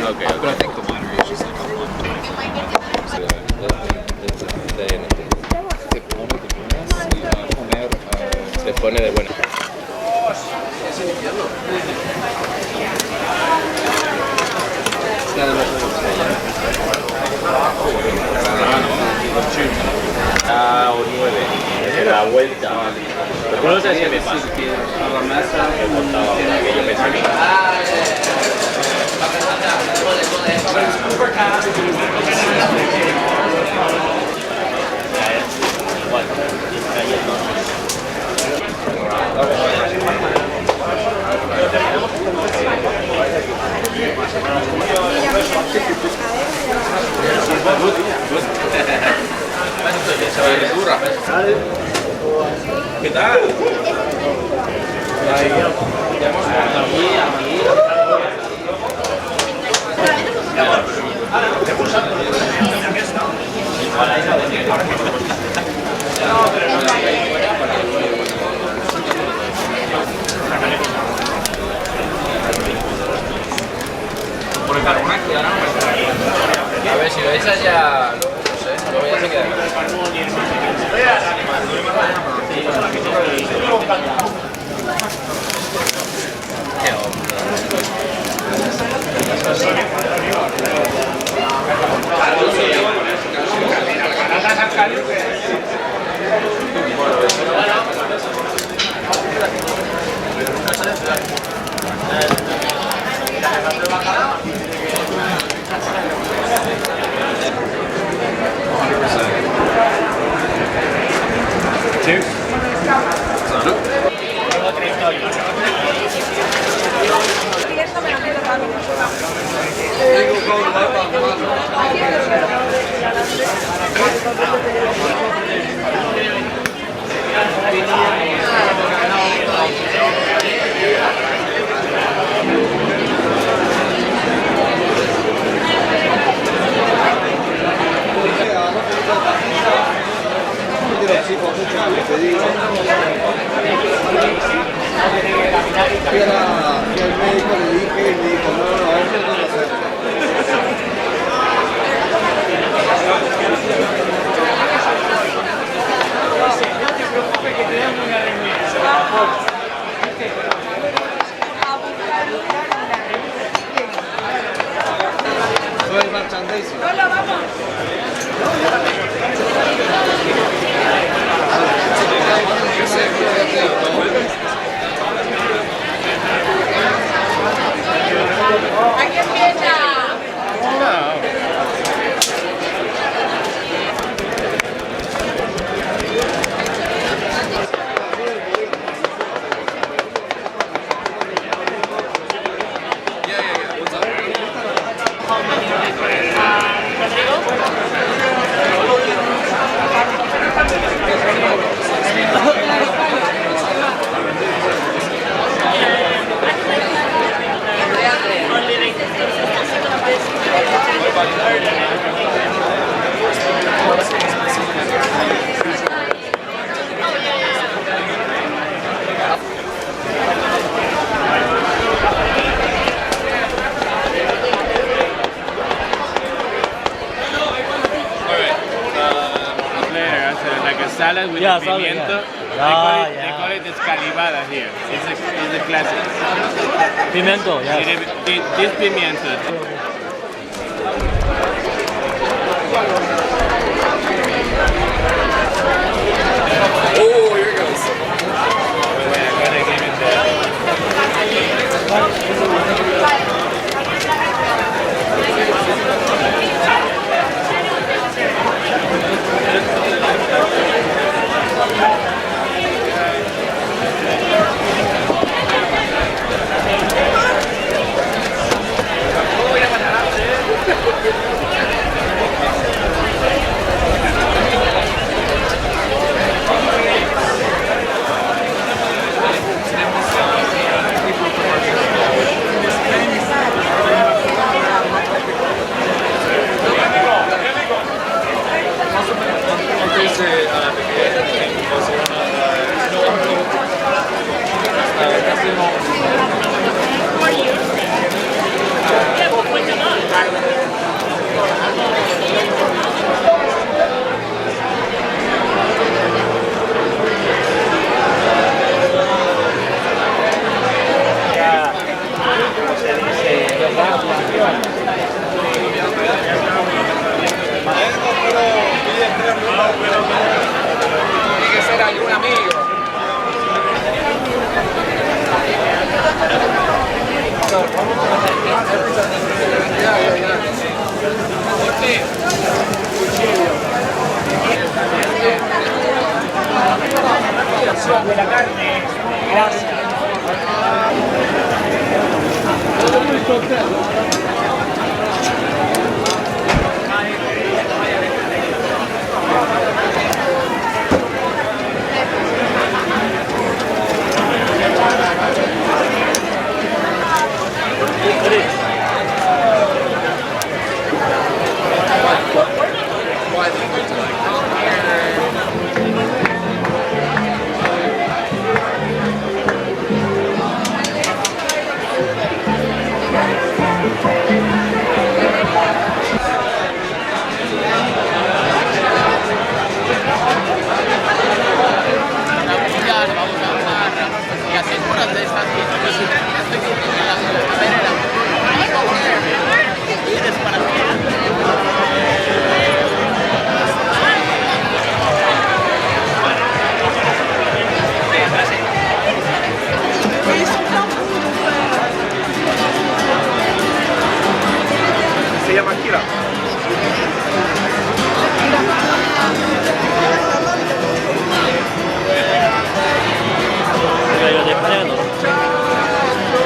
Okay, But I okay. think the winery is just like a one. Te pone de buenas y va a comer. Te pone de buena. Es el invierno. Nada más me Ah, un 9. De la vuelta. Pero tú no sabes qué me pasa. a la masa. Me cortaba una que yo pensé que... Igual, está yendo. ¿Qué tal? Por el carbón aquí ahora no me está. A ver, si lo echas ya... No sé, luego ya se queda. Qué Cheers. Fui al médico, le dije y me dijo, no, eso no lo sé. Soy el merchandising. Aquí empieza. Like a salad with pimiento. They call it escalivada here. It's a classic. Pimiento, yes. This pimiento. Oh, here it goes. Wait, I gotta give it the... Yeah, but when you're not. tranquilo.